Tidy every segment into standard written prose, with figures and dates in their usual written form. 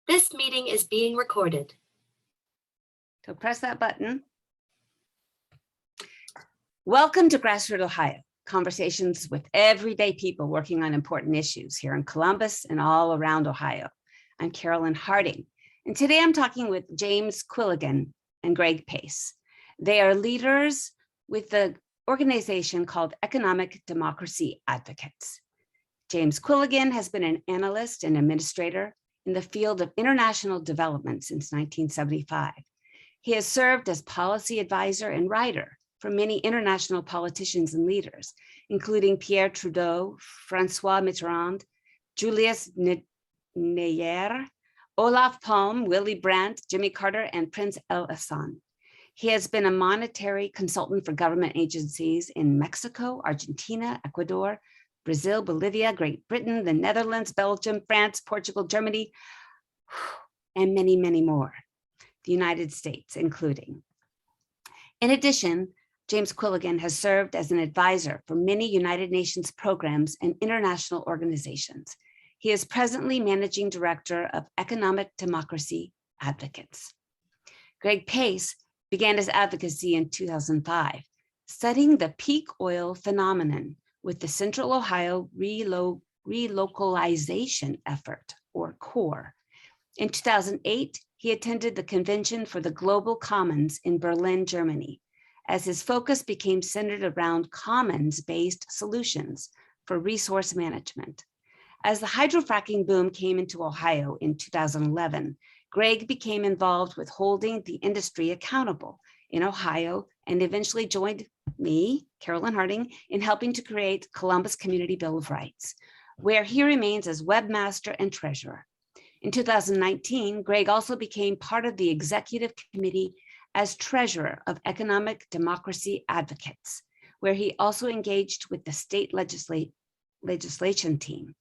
This meeting is being recorded. So press that button. Welcome to GrassRoot, Ohio, conversations with everyday people working on important issues here in Columbus and all around Ohio. I'm Carolyn Harding, and today I'm talking with James Quilligan and Greg Pace. They are leaders with the organization called Economic Democracy Advocates. James Quilligan has been an analyst and administrator in the field of international development since 1975. He has served as policy advisor and writer for many international politicians and leaders, including Pierre Trudeau, François Mitterrand, Julius Nyerere, Olof Palme, Willy Brandt, Jimmy Carter, and Prince El Hassan. He has been a monetary consultant for government agencies in Mexico, Argentina, Ecuador, Brazil, Bolivia, Great Britain, the Netherlands, Belgium, France, Portugal, Germany, and many, many more, the United States including. In addition, James Quilligan has served as an advisor for many United Nations programs and international organizations. He is presently managing director of Economic Democracy Advocates. Greg Pace began his advocacy in 2005, studying the peak oil phenomenon with the Central Ohio Relocalization Effort, or CORE. In 2008, he attended the Convention for the Global Commons in Berlin, Germany, as his focus became centered around commons-based solutions for resource management. As the hydrofracking boom came into Ohio in 2011, Greg became involved with holding the industry accountable in Ohio and eventually joined me, Carolyn Harding, in helping to create Columbus Community Bill of Rights, where he remains as webmaster and treasurer. In 2019, Greg also became part of the executive committee as treasurer of Economic Democracy Advocates, where he also engaged with the state legislation team.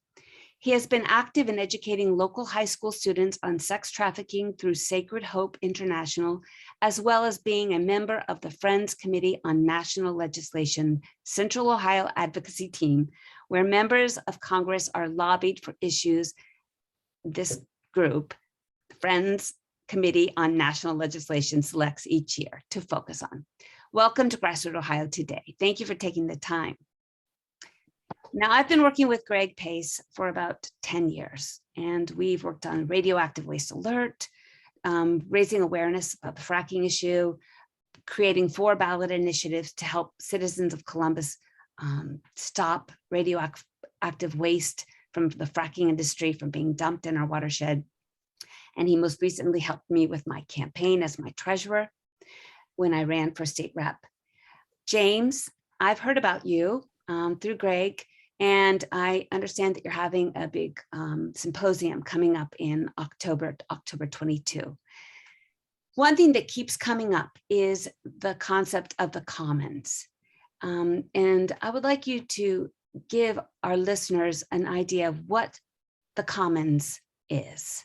He has been active in educating local high school students on sex trafficking through Sacred Hope International, as well as being a member of the Friends Committee on National Legislation Central Ohio Advocacy Team, where members of Congress are lobbied for issues this group, Friends Committee on National Legislation, selects each year to focus on. Welcome to GrassRoot Ohio today. Thank you for taking the time. Now, I've been working with Greg Pace for about 10 years, and we've worked on radioactive waste alert, raising awareness about the fracking issue, creating 4 ballot initiatives to help citizens of Columbus stop radioactive waste from the fracking industry from being dumped in our watershed. And he most recently helped me with my campaign as my treasurer when I ran for state rep. James, I've heard about you through Greg, and I understand that you're having a big symposium coming up in October 22. One thing that keeps coming up is the concept of the commons. And I would like you to give our listeners an idea of what the commons is.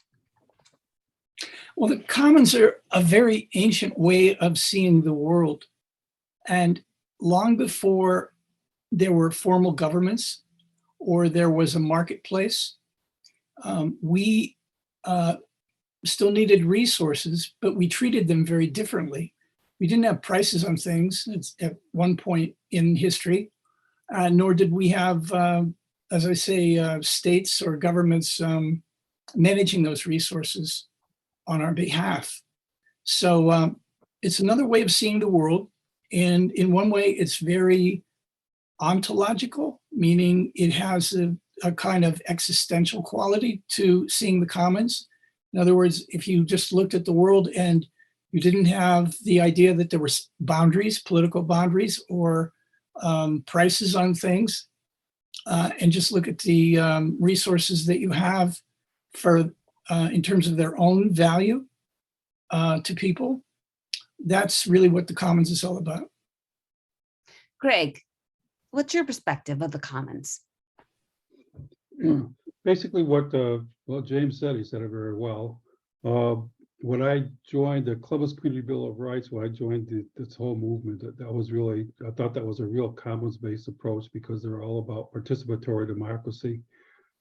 Well, the commons are a very ancient way of seeing the world. And long before there were formal governments or there was a marketplace, we still needed resources, but we treated them very differently. We didn't have prices on things at one point in history, nor did we have, as I say, states or governments managing those resources on our behalf. So it's another way of seeing the world. And in one way, it's very ontological, meaning it has a kind of existential quality to seeing the commons. In other words, if you just looked at the world and you didn't have the idea that there were boundaries, political boundaries, or prices on things, and just look at the resources that you have for in terms of their own value to people, that's really what the commons is all about. Greg, what's your perspective of the commons? Basically what James said, he said it very well. When I joined the Columbus Community Bill of Rights, when I joined this whole movement, that was really, I thought that was a real commons-based approach, because they're all about participatory democracy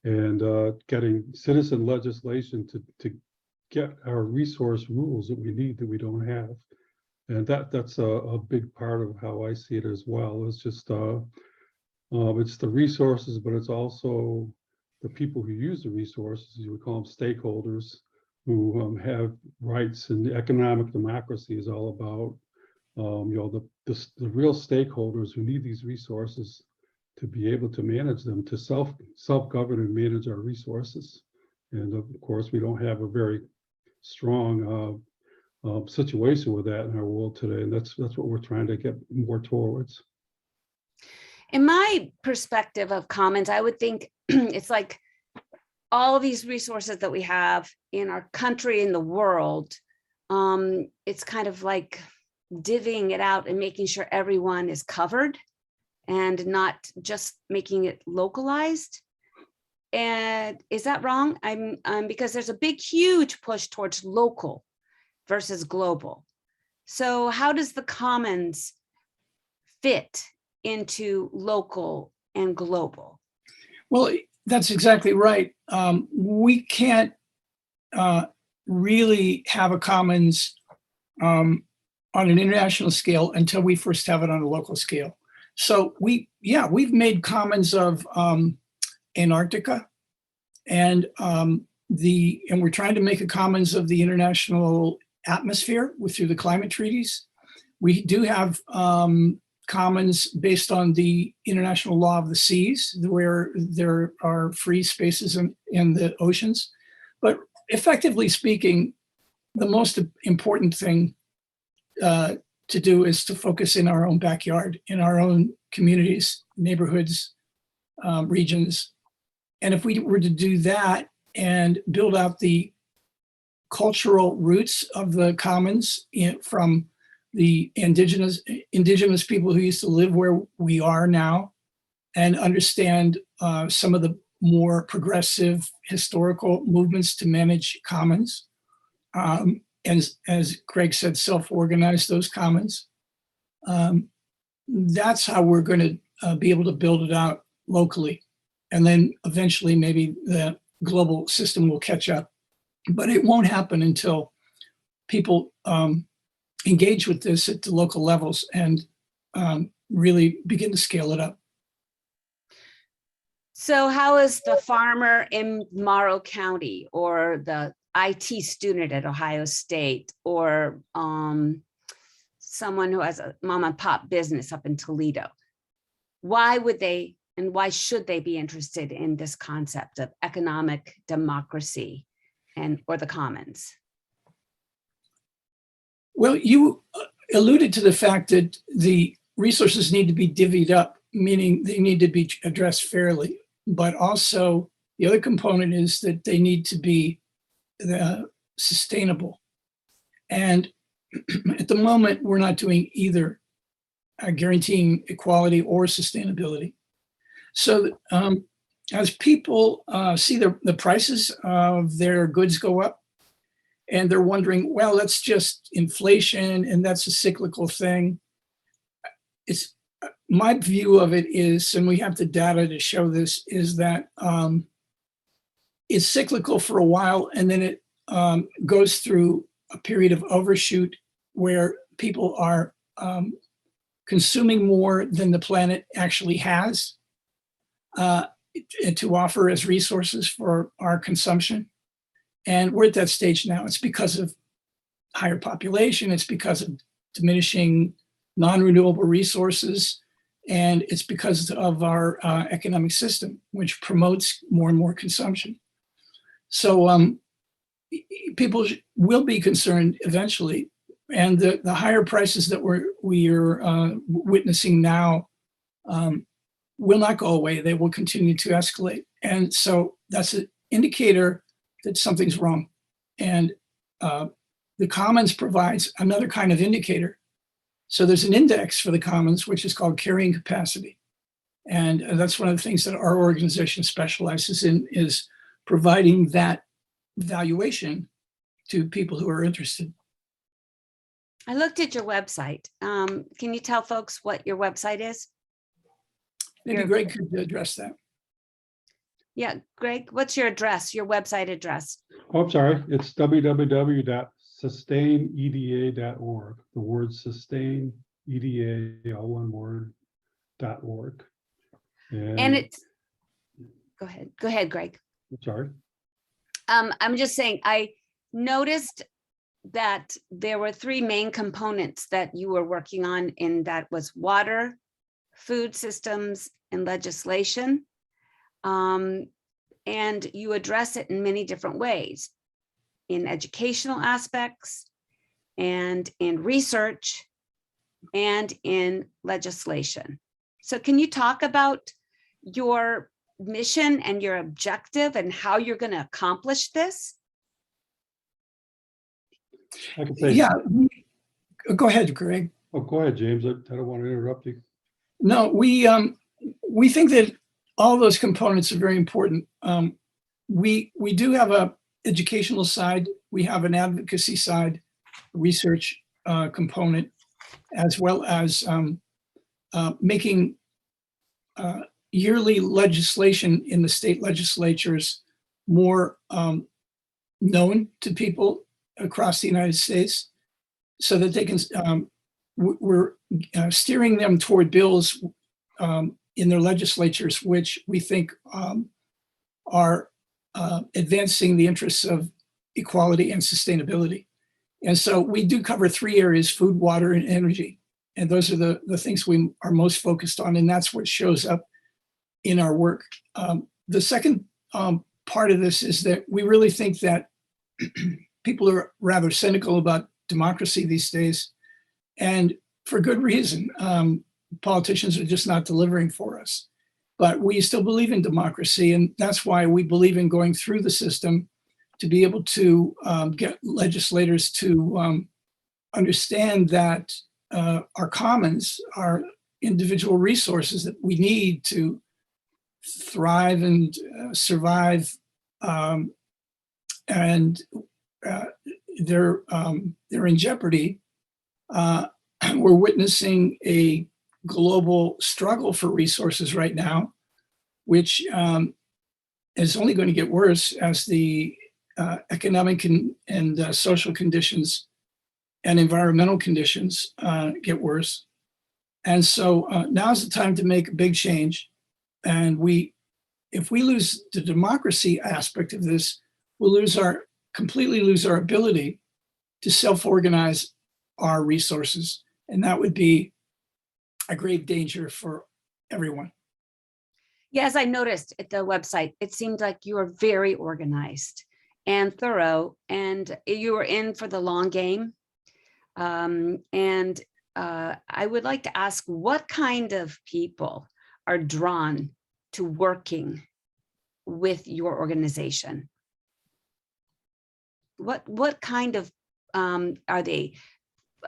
and getting citizen legislation to get our resource rules that we need that we don't have. And that's a big part of how I see it as well. It's just it's the resources, but it's also the people who use the resources. You would call them stakeholders, who have rights. And the economic democracy is all about the real stakeholders who need these resources to be able to manage them, to self-govern and manage our resources. And of course, we don't have a very strong situation with that in our world today, and that's what we're trying to get more towards. In my perspective of commons, I would think it's like all of these resources that we have in our country, in the world, it's kind of like divvying it out and making sure everyone is covered and not just making it localized. And is that wrong? Because there's a big, huge push towards local versus global. So how does the commons fit into local and global? Well, that's exactly right. We can't really have a commons on an international scale until we first have it on a local scale. So we've made commons of Antarctica, and we're trying to make a commons of the international atmosphere through the climate treaties. We do have commons based on the international law of the seas, where there are free spaces in the oceans. But effectively speaking, the most important thing to do is to focus in our own backyard, in our own communities, neighborhoods, regions. And if we were to do that and build out the cultural roots of the commons from the indigenous people who used to live where we are now, and understand some of the more progressive historical movements to manage commons, and as Greg said, self-organize those commons. That's how we're going to be able to build it out locally. And then eventually maybe the global system will catch up. But it won't happen until people engage with this at the local levels and really begin to scale it up. So how is the farmer in Morrow County, or the IT student at Ohio State, or someone who has a mom and pop business up in Toledo, why would they and why should they be interested in this concept of economic democracy or the commons? Well, you alluded to the fact that the resources need to be divvied up, meaning they need to be addressed fairly. But also the other component is that they need to be sustainable. And at the moment, we're not doing either, guaranteeing equality or sustainability. So as people see the prices of their goods go up, and they're wondering, well, that's just inflation and that's a cyclical thing. It's my view of it is, and we have the data to show this, is that it's cyclical for a while, and then it goes through a period of overshoot where people are consuming more than the planet actually has to offer as resources for our consumption. And we're at that stage now. It's because of higher population, it's because of diminishing non-renewable resources, and it's because of our economic system, which promotes more and more consumption. So people will be concerned eventually, and the higher prices that we are witnessing now will not go away. They will continue to escalate. And so that's an indicator that something's wrong. And the commons provides another kind of indicator. So there's an index for the commons, which is called carrying capacity. And that's one of the things that our organization specializes in, is providing that valuation to people who are interested. I looked at your website. Can you tell folks what your website is? Maybe Greg could address that. Yeah, Greg, what's your address, your website address? Oh, I'm sorry, it's www.sustaineda.org. The word sustain, EDA, all one word, .org. And it's, go ahead, Greg. I'm sorry. I'm just saying, I noticed that there were three main components that you were working on, and that was water, food systems, and legislation. And you address it in many different ways, in educational aspects, and in research, and in legislation. So can you talk about your mission and your objective and how you're going to accomplish this? I can say, Yeah, go ahead, Greg. oh, go ahead, James. I don't want to interrupt you. No, we think that all those components are very important. We do have a educational side, we have an advocacy side, research component, as well as making yearly legislation in the state legislatures more known to people across the United States, so that they can, we're steering them toward bills in their legislatures, which we think are advancing the interests of equality and sustainability. And so we do cover three areas: food, water, and energy. And those are the things we are most focused on, and that's what shows up in our work. The second part of this is that we really think that people are rather cynical about democracy these days, and for good reason. Politicians are just not delivering for us. But we still believe in democracy, and that's why we believe in going through the system to be able to get legislators to understand that our commons are individual resources that we need to thrive and survive, and they're in jeopardy. We're witnessing a global struggle for resources right now, which is only going to get worse as the economic and social conditions and environmental conditions get worse. And so now's the time to make a big change. And if we lose the democracy aspect of this, we'll completely lose our ability to self-organize our resources. And that would be a grave danger for everyone. Yeah, as I noticed at the website, it seemed like you were very organized and thorough, and you were in for the long game. I would like to ask, what kind of people are drawn to working with your organization? What kind of, are they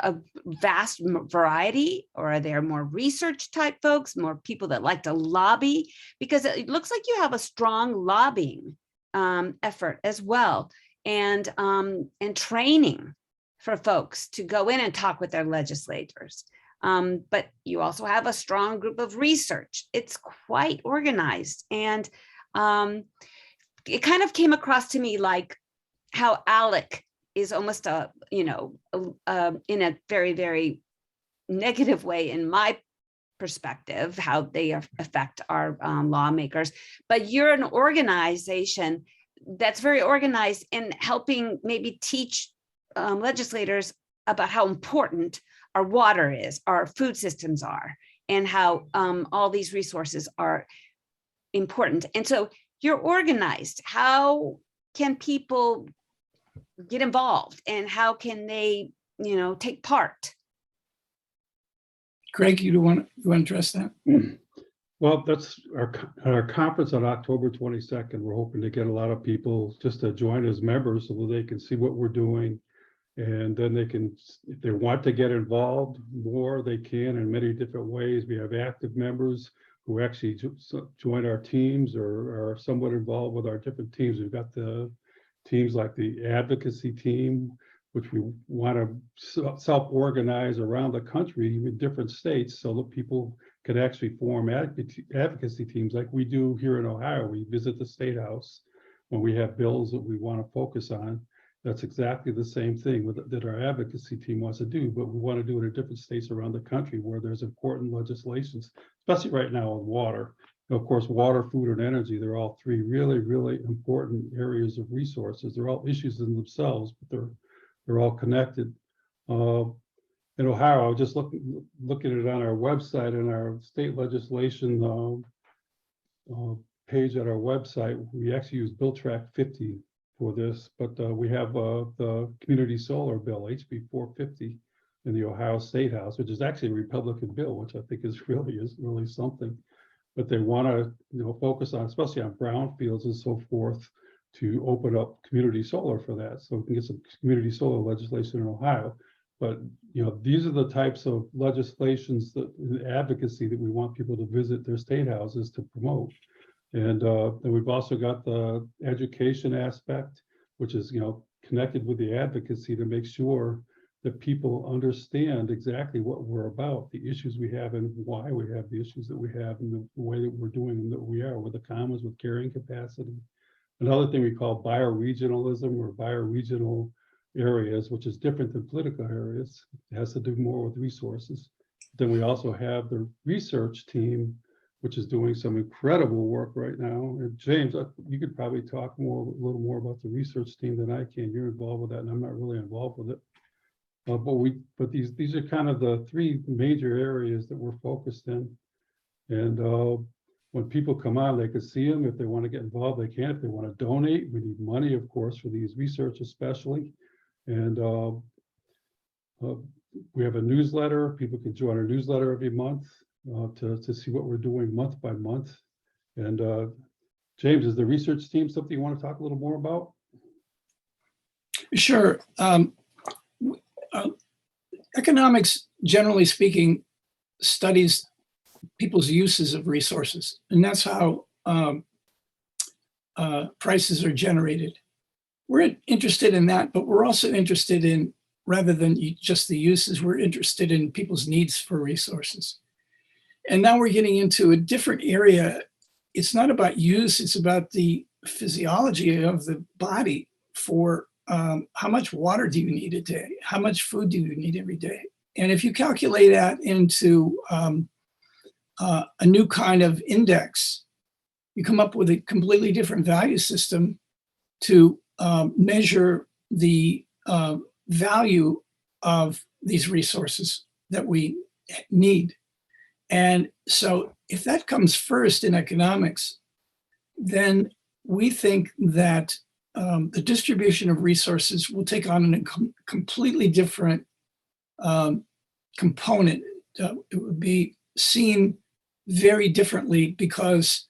a vast variety, or are there more research type folks, more people that like to lobby? Because it looks like you have a strong lobbying effort as well, and training for folks to go in and talk with their legislators. But you also have a strong group of research. It's quite organized. And it kind of came across to me like how ALEC is almost in a very, very negative way, in my perspective, how they affect our lawmakers. But you're an organization that's very organized in helping maybe teach legislators about how important our water is, our food systems are, and how all these resources are important. And so you're organized. How can people get involved, and how can they, take part? Greg, you want to address that? Well, that's our conference on October 22nd. We're hoping to get a lot of people just to join as members so that they can see what we're doing. And then they can, if they want to get involved more, they can in many different ways. We have active members who actually join our teams or are somewhat involved with our different teams. We've got the teams like the advocacy team, which we want to self-organize around the country in different states so that people can actually form advocacy teams like we do here in Ohio. We visit the State House when we have bills that we want to focus on, that's exactly the same thing that our advocacy team wants to do, but we want to do it in different states around the country where there's important legislations, especially right now on water. Of course, water, food, and energy, they're all three really, really important areas of resources. They're all issues in themselves, but they're all connected. In Ohio, I was just looking at it on our website, and our state legislation page at our website. We actually use Bill Track 50 for this, but we have the Community Solar Bill, HB 450, in the Ohio State House, which is actually a Republican bill, which I think is really something. But they want to focus on, especially on brownfields and so forth, to open up community solar for that, so we can get some community solar legislation in Ohio. But these are the types of legislations that advocacy that we want people to visit their state houses to promote. And we've also got the education aspect, which is connected with the advocacy to make sure that people understand exactly what we're about, the issues we have, and why we have the issues that we have, and the way that we're doing them that we are with the commons, with carrying capacity. Another thing we call bioregionalism, or bioregional areas, which is different than political areas. It has to do more with resources. Then we also have the research team, which is doing some incredible work right now. And James, you could probably talk a little more about the research team than I can. You're involved with that, and I'm not really involved with it. But these are kind of the three major areas that we're focused in. And when people come on, they can see them. If they want to get involved, they can. If they want to donate, we need money, of course, for these research especially. And we have a newsletter. People can join our newsletter every month to see what we're doing month by month. And James, is the research team something you want to talk a little more about? Sure. Economics, generally speaking, studies people's uses of resources, and that's how prices are generated. We're interested in that, but we're also interested in, rather than just the uses, we're interested in people's needs for resources. And now we're getting into a different area. It's not about use, it's about the physiology of the body for how much water do you need a day? How much food do you need every day? And if you calculate that into a new kind of index, you come up with a completely different value system to measure the value of these resources that we need. And so if that comes first in economics, then we think that the distribution of resources will take on a completely different component. It would be seen very differently because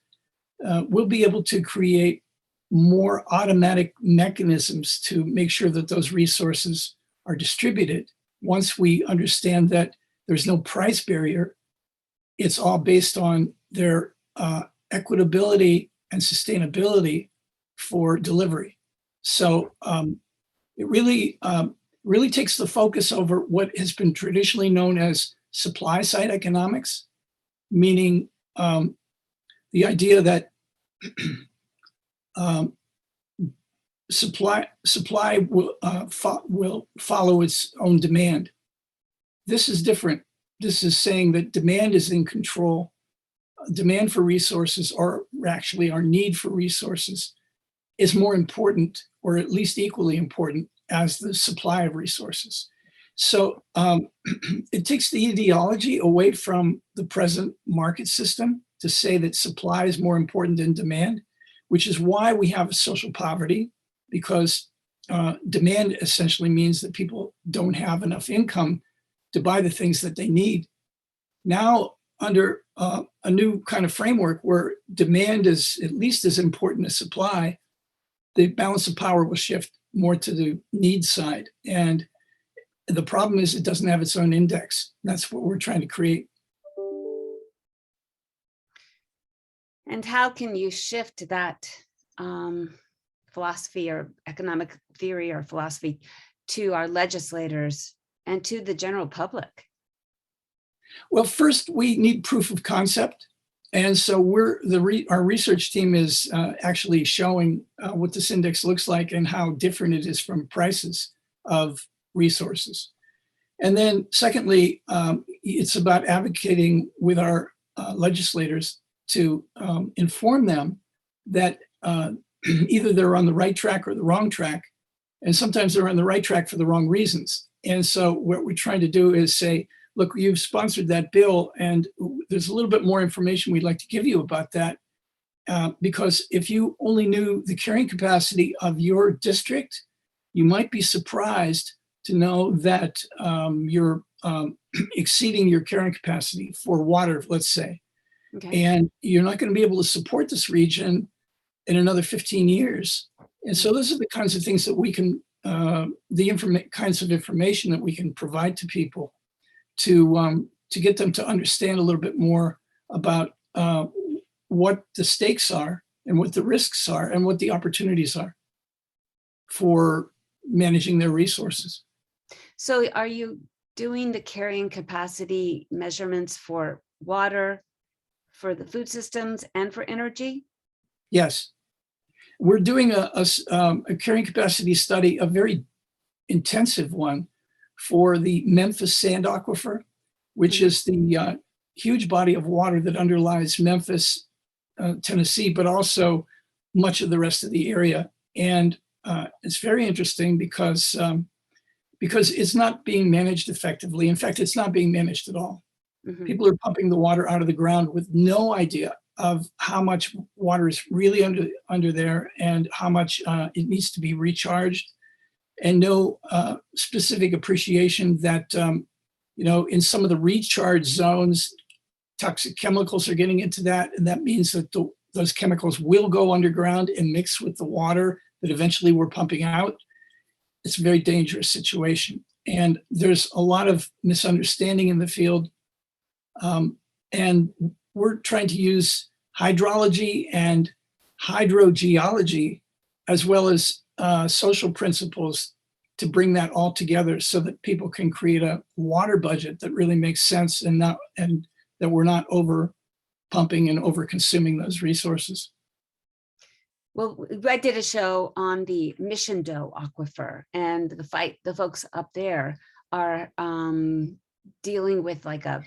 we'll be able to create more automatic mechanisms to make sure that those resources are distributed. Once we understand that there's no price barrier, it's all based on their equitability and sustainability for delivery. So it really takes the focus over what has been traditionally known as supply side economics, meaning the idea that supply will follow its own demand. This is different. This is saying that demand is in control. Demand for resources, or actually our need for resources, is more important, or at least equally important, as the supply of resources. So it takes the ideology away from the present market system to say that supply is more important than demand, which is why we have social poverty, because demand essentially means that people don't have enough income to buy the things that they need. Now, under a new kind of framework where demand is at least as important as supply, the balance of power will shift more to the need side. And the problem is it doesn't have its own index. That's what we're trying to create. And how can you shift that philosophy or economic theory or philosophy to our legislators and to the general public? Well, first we need proof of concept. And so our research team is actually showing what this index looks like and how different it is from prices of resources. And then secondly, it's about advocating with our legislators to inform them that either they're on the right track or the wrong track. And sometimes they're on the right track for the wrong reasons. And so what we're trying to do is say, look, you've sponsored that bill, and there's a little bit more information we'd like to give you about that. Because if you only knew the carrying capacity of your district, you might be surprised to know that you're exceeding your carrying capacity for water, let's say. Okay. And you're not going to be able to support this region in another 15 years. And so those are the kinds of things that we can, kinds of information that we can provide to people to get them to understand a little bit more about what the stakes are and what the risks are and what the opportunities are for managing their resources. So are you doing the carrying capacity measurements for water, for the food systems, and for energy? Yes. We're doing a carrying capacity study, a very intensive one, for the Memphis sand aquifer, which is the huge body of water that underlies Memphis, Tennessee, but also much of the rest of the area. And it's very interesting because it's not being managed effectively. In fact, it's not being managed at all. Mm-hmm. People are pumping the water out of the ground with no idea of how much water is really under there and how much it needs to be recharged, and no specific appreciation that, in some of the recharge zones, toxic chemicals are getting into that. And that means that those chemicals will go underground and mix with the water that eventually we're pumping out. It's a very dangerous situation. And there's a lot of misunderstanding in the field. And we're trying to use hydrology and hydrogeology, as well as social principles, to bring that all together so that people can create a water budget that really makes sense and that we're not over pumping and over consuming those resources. Well, I did a show on the Mission Doe aquifer, and the folks up there are dealing with like a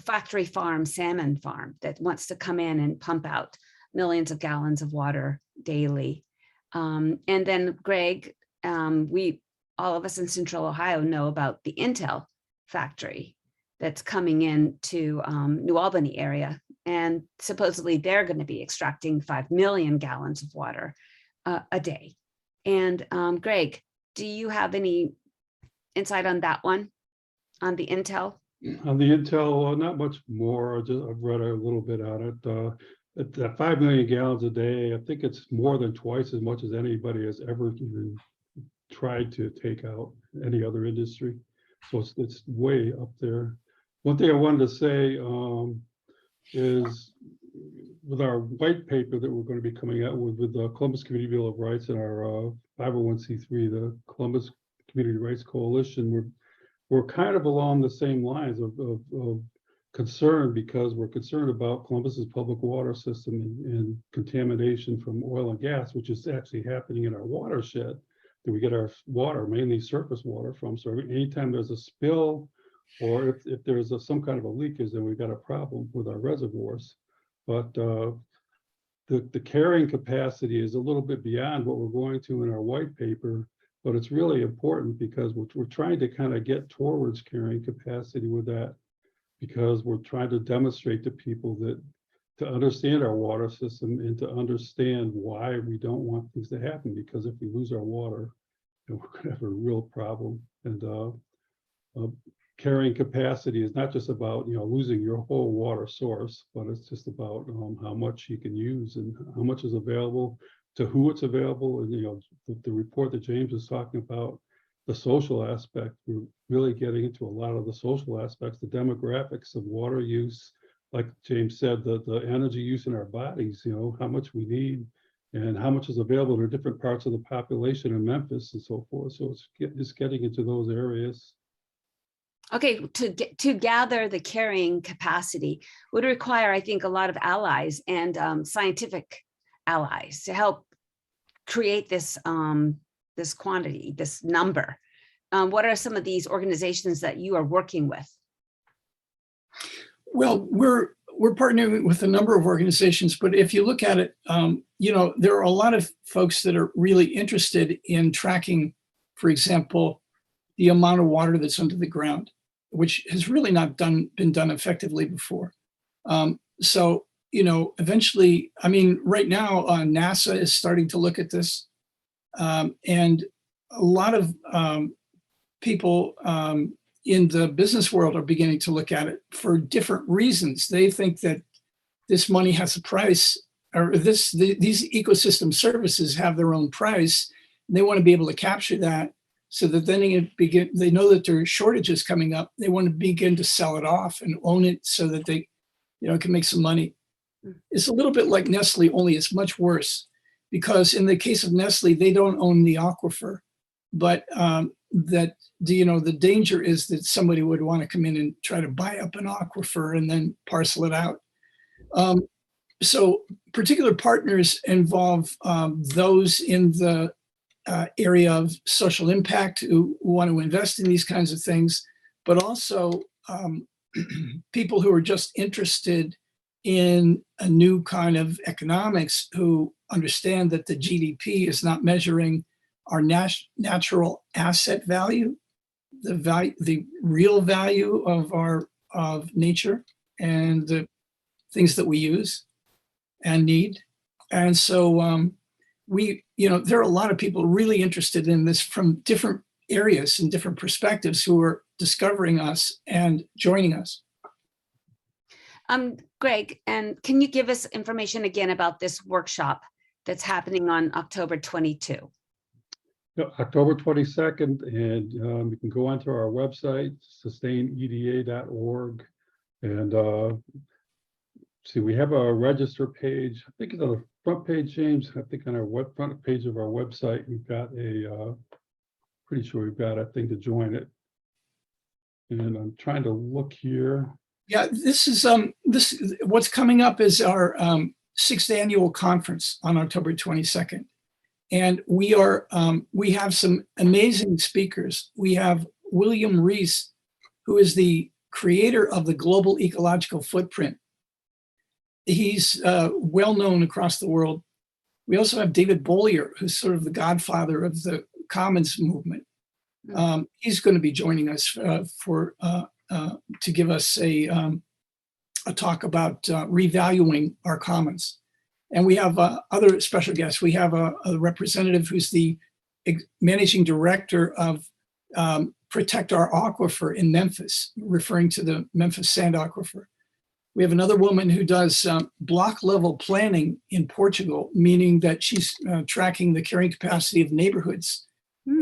factory farm, salmon farm that wants to come in and pump out millions of gallons of water daily. And then Greg, all of us in Central Ohio know about the Intel factory that's coming in to New Albany area. And supposedly they're going to be extracting 5 million gallons of water a day. And Greg, do you have any insight on that one, on the Intel? On the Intel, not much more. I've read a little bit on it. At that 5 million gallons a day, I think it's more than twice as much as anybody has ever even tried to take out any other industry. So it's way up there. One thing I wanted to say is with our white paper that we're going to be coming out with the Columbus Community Bill of Rights and our 501c3, the Columbus Community Rights Coalition, we're kind of along the same lines of concern, because we're concerned about Columbus's public water system and contamination from oil and gas, which is actually happening in our watershed that we get our water, mainly surface water, from. So anytime there's a spill, or if there's some kind of a leakage, then we've got a problem with our reservoirs. But the carrying capacity is a little bit beyond what we're going to in our white paper, but it's really important because we're trying to kind of get towards carrying capacity with that, because we're trying to demonstrate to people that to understand our water system and to understand why we don't want things to happen, because if we lose our water, then we're going to have a real problem. And carrying capacity is not just about losing your whole water source, but it's just about how much you can use and how much is available, to who it's available. And the report that James is talking about, the social aspect, we're really getting into a lot of the social aspects, the demographics of water use, like James said, the energy use in our bodies, how much we need and how much is available in different parts of the population in Memphis and so forth. So it's just getting into those areas. Okay, to gather the carrying capacity would require, I think, a lot of allies and scientific allies to help create this this quantity, this number. What are some of these organizations that you are working with? Well, we're partnering with a number of organizations, but if you look at it, you know, there are a lot of folks that are really interested in tracking, for example, the amount of water that's under the ground, which has really not been done effectively before. So, you know, eventually, I mean, right now, NASA is starting to look at this, and a lot of people in the business world are beginning to look at it for different reasons. They think that this money has a price, or these ecosystem services have their own price. And they want to be able to capture that, so that then they know that there are shortages coming up. They want to begin to sell it off and own it, so that they, you know, can make some money. It's a little bit like Nestle, only it's much worse, because in the case of Nestle, they don't own the aquifer, but you know, the danger is that somebody would want to come in and try to buy up an aquifer and then parcel it out. So particular partners involve those in the area of social impact who want to invest in these kinds of things, but also people who are just interested in a new kind of economics, who understand that the GDP is not measuring our natural asset value, the real value of nature and the things that we use and need. And so you know, there are a lot of people really interested in this from different areas and different perspectives who are discovering us and joining us. Greg, and can you give us information again about this workshop that's happening on October 22? October 22nd, and you can go onto our website, sustaineda.org, and see, we have a register page. I think it's on the front page, James. I think on our front page of our website, we've got pretty sure we've got a thing to join it. And I'm trying to look here. Yeah, this is what's coming up is our 6th annual conference on October 22nd. And we have some amazing speakers. We have William Rees, who is the creator of the Global Ecological Footprint. He's well known across the world. We also have David Bollier, who's sort of the godfather of the Commons movement. He's going to be joining us to give us a talk about revaluing our commons. And we have other special guests. We have a representative who's the managing director of Protect Our Aquifer in Memphis, referring to the Memphis sand aquifer. We have another woman who does block level planning in Portugal, meaning that she's tracking the carrying capacity of neighborhoods.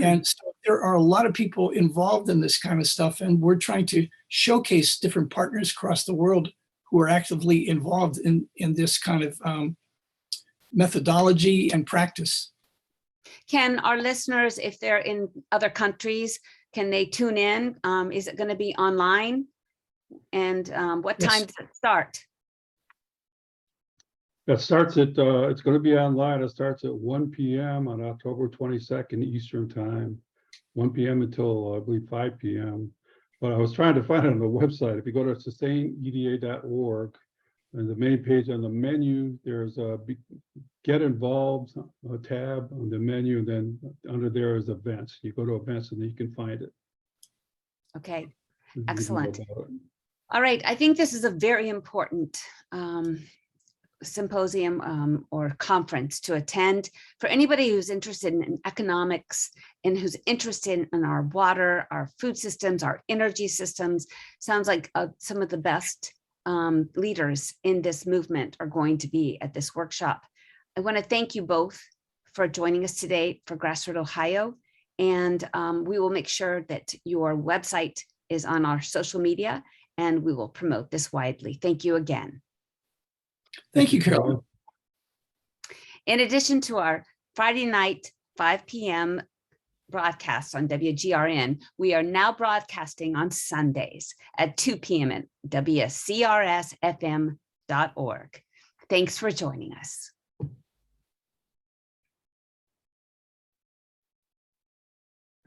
And so there are a lot of people involved in this kind of stuff, and we're trying to showcase different partners across the world who are actively involved in this kind of methodology and practice. Can our listeners, if they're in other countries, can they tune in? Is it going to be online? And what time does it start? That starts at, it's going to be online. It starts at 1 p.m. on October 22nd Eastern Time, 1 p.m. until I believe 5 p.m. But I was trying to find it on the website. If you go to sustaineda.org, and the main page on the menu, there's a Get Involved tab on the menu, and then under there is events. You go to events and you can find it. Okay, excellent. All right, I think this is a very important symposium or conference to attend for anybody who's interested in economics and who's interested in our water, our food systems, our energy systems. Sounds like some of the best leaders in this movement are going to be at this workshop. I want to thank you both for joining us today for GrassRoot Ohio, and we will make sure that your website is on our social media, and we will promote this widely. Thank you again. Thank you, Carolyn. In addition to our Friday night, 5 p.m. broadcasts on WGRN, we are now broadcasting on Sundays at 2 p.m. at WCRSFM.org. Thanks for joining us.